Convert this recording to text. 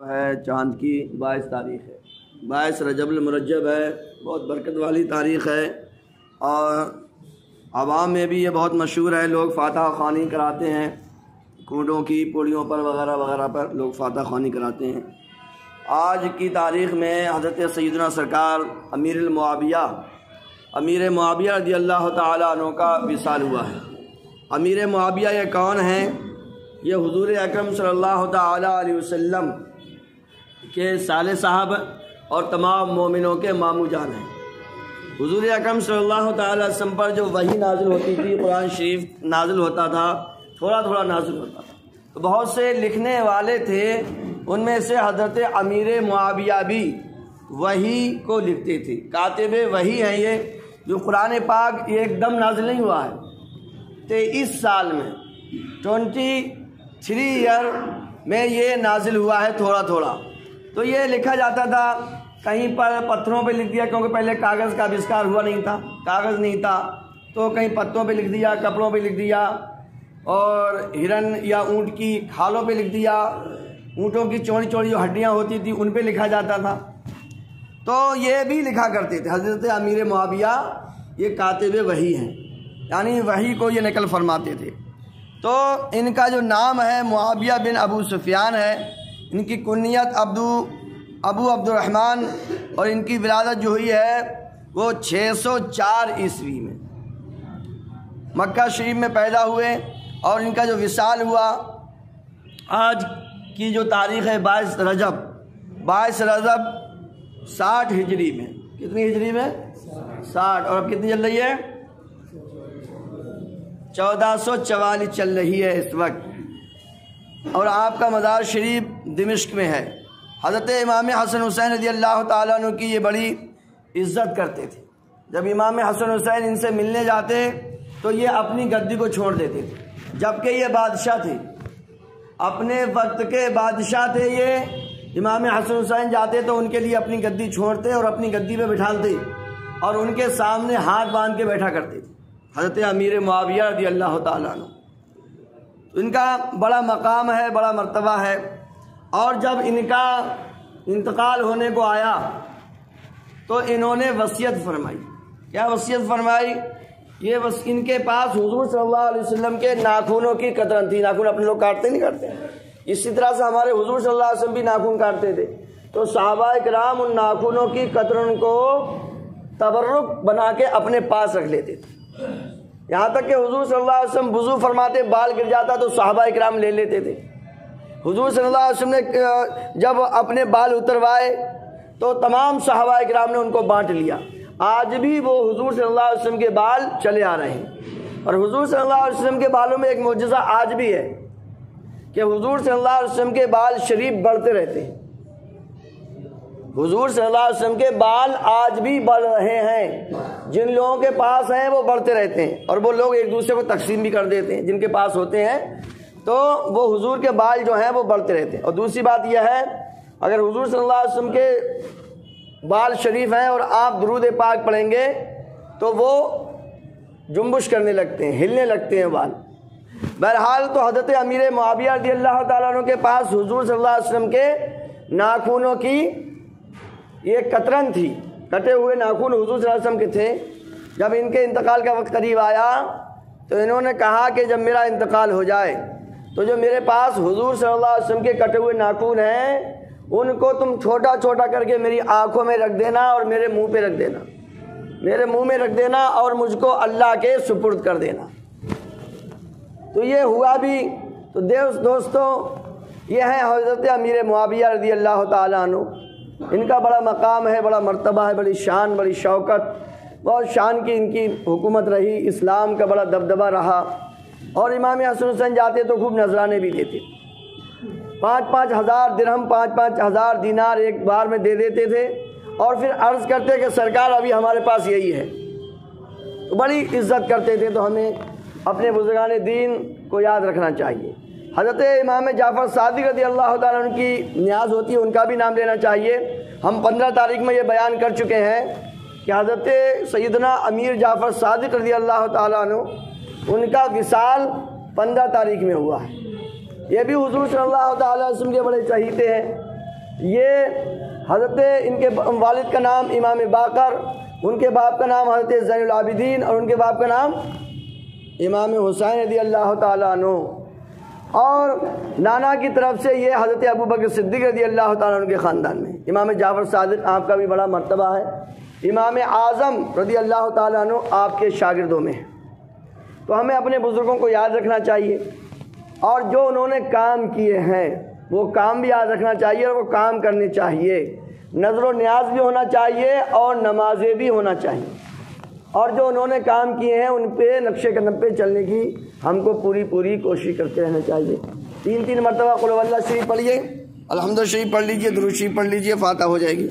ہے چاند کی 22 تاریخ ہے، 22 رجب المرجب ہے، بہت برکت والی تاریخ ہے اور عوام میں بھی یہ بہت مشہور ہے۔ لوگ فاتحہ خوانی کراتے ہیں، کونڈوں کی پوڑیوں پر وغیرہ وغیرہ پر لوگ فاتحہ خوانی کراتے ہیں۔ آج کی تاریخ میں حضرت سیدنا سرکار امیر معاویہ رضی اللہ تعالیٰ عنہ کا وصال ہوا ہے۔ امیر معاویہ یہ کون ہیں؟ یہ حضور اکرم صلی اللہ تعالیٰ علیہ وسلم کے سالے صاحب اور تمام مومنوں کے ماموں جان ہیں۔ حضور اکرم صلی اللہ تعالیٰ علیہ وسلم پر جو وحی نازل ہوتی تھی، قرآن شریف نازل ہوتا تھا، تھوڑا تھوڑا نازل ہوتا تھا، تو بہت سے لکھنے والے تھے، ان میں سے حضرت امیر معاویہ بھی وحی کو لکھتے تھے، کاتب وحی ہیں یہ، جو قرآن پاک یہ ایک دم نازل نہیں ہوا ہے، 23 سال میں 23 ایئر میں یہ نازل ہوا ہے تھوڑا تھوڑا۔ تو یہ لکھا جاتا تھا، کہیں پر پتھروں پہ لکھ دیا، کیونکہ پہلے کاغذ کا آوشکار ہوا نہیں تھا، کاغذ نہیں تھا، تو کہیں پتوں پہ لکھ دیا، کپڑوں پہ لکھ دیا، اور ہرن یا اونٹ کی کھالوں پہ لکھ دیا، اونٹوں کی چوڑی چوڑی جو ہڈیاں ہوتی تھیں ان پہ لکھا جاتا تھا۔ تو یہ بھی لکھا کرتے تھے۔ حضرت امیر معاویہ یہ کاتب وحی ہیں، یعنی وحی کو یہ نقل فرماتے تھے۔ تو ان کا جو نام ہے معاویہ بن ابو سفیان ہے، ان کی کنیت ابو عبد الرحمن، اور ان کی ولادت جو ہوئی ہے وہ 604 عیسوی میں مکہ شریف میں پیدا ہوئے، اور ان کا جو وصال ہوا آج کی جو تاریخ ہے 22 رجب 60 ہجری میں۔ کتنی ہجری میں؟ 60۔ اور اب کتنی چل رہی ہے؟ 1444 چل رہی ہے اس وقت، اور آپ کا مزار شریف دمشق میں ہے۔ حضرت امام حسن حسین رضی اللہ تعالیٰ عنہ کی یہ بڑی عزت کرتے تھے۔ جب امام حسن حسین ان سے ملنے جاتے تو یہ اپنی گدی کو چھوڑ دیتے تھے، جبکہ یہ بادشاہ تھے، اپنے وقت کے بادشاہ تھے یہ۔ امام حسن حسین جاتے تو ان کے لیے اپنی گدی چھوڑتے اور اپنی گدی پہ بٹھالتے، اور ان کے سامنے ہاتھ باندھ کے بیٹھا کرتے تھے حضرت امیر معاویہ رضی اللہ تعالیٰ عنہ۔ ان کا بڑا مقام ہے، بڑا مرتبہ ہے۔ اور جب ان کا انتقال ہونے کو آیا تو انہوں نے وصیت فرمائی۔ کیا وصیت فرمائی؟ ان کے پاس حضور صلی اللہ علیہ وسلم کے ناخنوں کی قطرن تھی۔ ناخن اپنے لوگ کاٹتے نہیں کاٹتے، اسی طرح سے ہمارے حضور صلی اللہ علیہ وسلم بھی ناخن کاٹتے تھے، تو صحابہ کرام ان ناخنوں کی قطرن کو تبرک بنا کے اپنے پاس رکھ لیتے تھے، یہاں تک کہ حضور صلی اللہ علیہ وسلم وضو فرماتے بال گر جاتا تو صحابہ کرام لے لیتے تھے۔ حضور صلی اللہ علیہ وسلم نے جب اپنے بال اتروائے تو تمام صحابہ کرام نے ان کو بانٹ لیا۔ آج بھی وہ حضور صلی اللہ علیہ وسلم کے بال چلے آ رہے ہیں، اور حضور صلی اللہ علیہ وسلم کے بالوں میں ایک معجزہ آج بھی ہے کہ حضور صلی اللہ علیہ وسلم کے بال شریف بڑھتے رہتے ہیں۔ حضور صلی اللہ علیہ وسلم کے بال آج بھی بڑھ رہے ہیں، جن لوگوں کے پاس ہیں وہ بڑھتے رہتے ہیں، اور وہ لوگ ایک دوسرے کو تقسیم بھی کر دیتے ہیں، جن کے پاس ہوتے ہیں تو وہ حضور کے بال جو ہیں وہ بڑھتے رہتے ہیں۔ اور دوسری بات یہ ہے، اگر حضور صلی اللہ علیہ وسلم کے بال شریف ہیں اور آپ درود پاک پڑھیں گے تو وہ جنبش کرنے لگتے ہیں، ہلنے لگتے ہیں بال۔ بہرحال تو حضرت امیر معاویہ رضی اللہ تعالیٰ عنہ کے پاس حضور صلی اللہ علیہ وسلم کے ناخنوں کی یہ قطرن تھی، کٹے ہوئے ناخن حضور صلی اللہ علیہ وسلم کے تھے۔ جب ان کے انتقال کا وقت قریب آیا تو انہوں نے کہا کہ جب میرا انتقال ہو جائے تو جو میرے پاس حضور صلی اللہ علیہ وسلم کے کٹے ہوئے ناخن ہیں ان کو تم چھوٹا چھوٹا کر کے میری آنکھوں میں رکھ دینا، اور میرے منہ پہ رکھ دینا، میرے منہ میں رکھ دینا، اور مجھ کو اللہ کے سپرد کر دینا۔ تو یہ ہوا بھی۔ تو دوستوں، یہ ہیں حضرت امیر معاویہ رضی اللہ تعالیٰ عنہ۔ ان کا بڑا مقام ہے، بڑا مرتبہ ہے، بڑی شان، بڑی شوکت، بہت شان کی ان کی حکومت رہی، اسلام کا بڑا دبدبہ رہا۔ اور امام حسن حسین جاتے تو خوب نذرانے بھی دیتے، 5-5 ہزار درہم، 5-5 ہزار دینار ایک بار میں دے دیتے تھے، اور پھر عرض کرتے کہ سرکار ابھی ہمارے پاس یہی ہے، تو بڑی عزت کرتے تھے۔ تو ہمیں اپنے بزرگان دین کو یاد رکھنا چاہیے۔ حضرت امام جعفر صادق رضی اللہ تعالیٰ عنہ کی نیاز ہوتی ہے، ان کا بھی نام لینا چاہیے۔ ہم 15 تاریخ میں یہ بیان کر چکے ہیں کہ حضرت سیدنا امیر جعفر صادق رضی اللہ تعالیٰ عنہ، ان کا وصال 15 تاریخ میں ہوا ہے۔ یہ بھی حضور صلی اللہ تعالیٰ علیہ وسلم کے بڑے چہیتے ہیں، یہ حضرت ان کے والد کا نام امام باقر، ان کے باپ کا نام حضرت زین العابدین اور ان کے باپ کا نام امام حسین رضی اللہ تعالیٰ عنہ، اور نانا کی طرف سے یہ حضرت ابو بکر صدیق رضی اللہ تعالیٰ عنہ کے خاندان میں۔ امام جعفر صادق آپ کا بھی بڑا مرتبہ ہے، امام اعظم رضی اللہ تعالیٰ عنہ آپ کے شاگردوں میں ہیں۔ تو ہمیں اپنے بزرگوں کو یاد رکھنا چاہیے، اور جو انہوں نے کام کیے ہیں وہ کام بھی یاد رکھنا چاہیے اور وہ کام کرنے چاہیے، نظر و نیاز بھی ہونا چاہیے اور نمازیں بھی ہونا چاہیے، اور جو انہوں نے کام کیے ہیں ان پہ نقش قدم پہ چلنے کی ہم کو پوری کوشش کرتے رہنا چاہیے۔ 3 مرتبہ قل هو اللہ شریف پڑھیے، الحمد شریف پڑھ لیجئے، درود شریف پڑھ لیجئے، فاتحہ ہو جائے گی۔